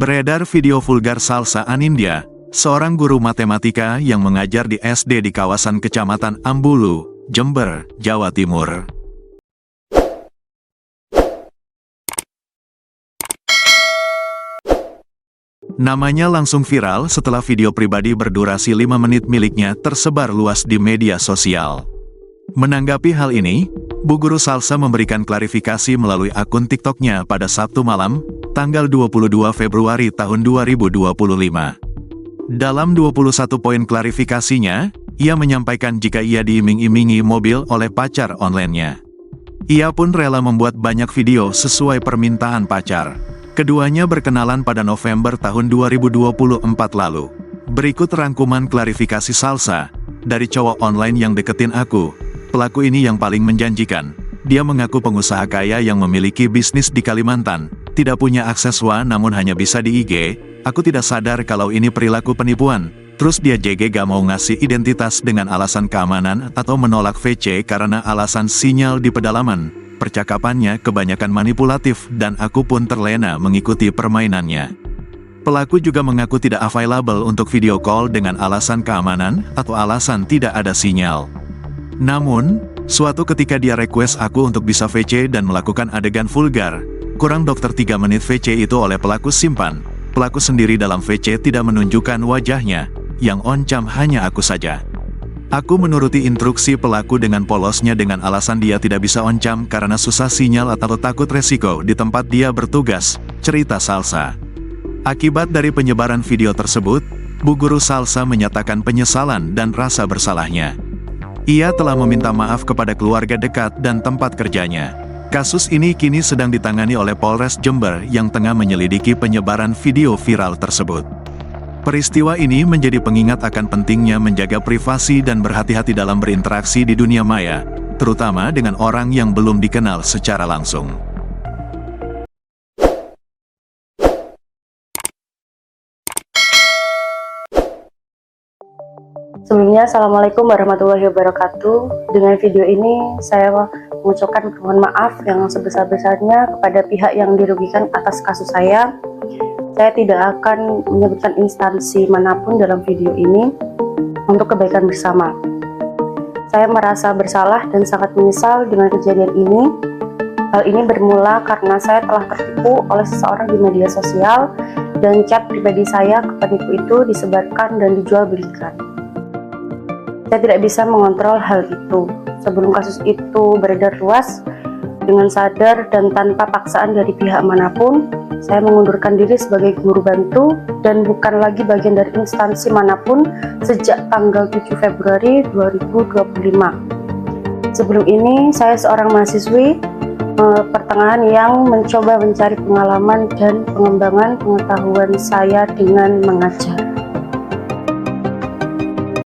Beredar video vulgar Salsa Anindya, seorang guru matematika yang mengajar di SD di kawasan Kecamatan Ambulu, Jember, Jawa Timur. Namanya langsung viral setelah video pribadi berdurasi 5 menit miliknya tersebar luas di media sosial. Menanggapi hal ini, Bu Guru Salsa memberikan klarifikasi melalui akun TikTok-nya pada Sabtu malam, tanggal 22 Februari tahun 2025. Dalam 21 poin klarifikasinya, ia menyampaikan jika ia diiming-imingi mobil oleh pacar online-nya. Ia pun rela membuat banyak video sesuai permintaan pacar. Keduanya berkenalan pada November tahun 2024 lalu. Berikut rangkuman klarifikasi Salsa, dari cowok online yang deketin aku. Pelaku ini yang paling menjanjikan. Dia mengaku pengusaha kaya yang memiliki bisnis di Kalimantan, tidak punya akses WA namun hanya bisa di IG. Aku tidak sadar kalau ini perilaku penipuan. Terus dia JG gak mau ngasih identitas dengan alasan keamanan atau menolak VC karena alasan sinyal di pedalaman. Percakapannya kebanyakan manipulatif dan aku pun terlena mengikuti permainannya. Pelaku juga mengaku tidak available untuk video call dengan alasan keamanan atau alasan tidak ada sinyal. Namun, suatu ketika dia request aku untuk bisa VC dan melakukan adegan vulgar. Kurang dokter 3 menit VC itu oleh pelaku simpan. Pelaku sendiri dalam VC tidak menunjukkan wajahnya, yang oncam hanya aku saja. Aku menuruti instruksi pelaku dengan polosnya dengan alasan dia tidak bisa oncam karena susah sinyal atau takut resiko di tempat dia bertugas, cerita Salsa. Akibat dari penyebaran video tersebut, Bu Guru Salsa menyatakan penyesalan dan rasa bersalahnya. Ia telah meminta maaf kepada keluarga dekat dan tempat kerjanya. Kasus ini kini sedang ditangani oleh Polres Jember yang tengah menyelidiki penyebaran video viral tersebut. Peristiwa ini menjadi pengingat akan pentingnya menjaga privasi dan berhati-hati dalam berinteraksi di dunia maya, terutama dengan orang yang belum dikenal secara langsung. Sebelumnya, Assalamualaikum warahmatullahi wabarakatuh. Dengan video ini, saya mengucapkan mohon maaf yang sebesar-besarnya kepada pihak yang dirugikan atas kasus saya. Saya tidak akan menyebutkan instansi manapun dalam video ini untuk kebaikan bersama. Saya merasa bersalah dan sangat menyesal dengan kejadian ini. Hal ini bermula karena saya telah tertipu oleh seseorang di media sosial dan chat pribadi saya ke penipu itu disebarkan dan dijual belikan. Saya tidak bisa mengontrol hal itu. Sebelum kasus itu beredar luas, dengan sadar dan tanpa paksaan dari pihak manapun, saya mengundurkan diri sebagai guru bantu dan bukan lagi bagian dari instansi manapun sejak tanggal 7 Februari 2025. Sebelum ini, saya seorang mahasiswi pertengahan yang mencoba mencari pengalaman dan pengembangan pengetahuan saya dengan mengajar.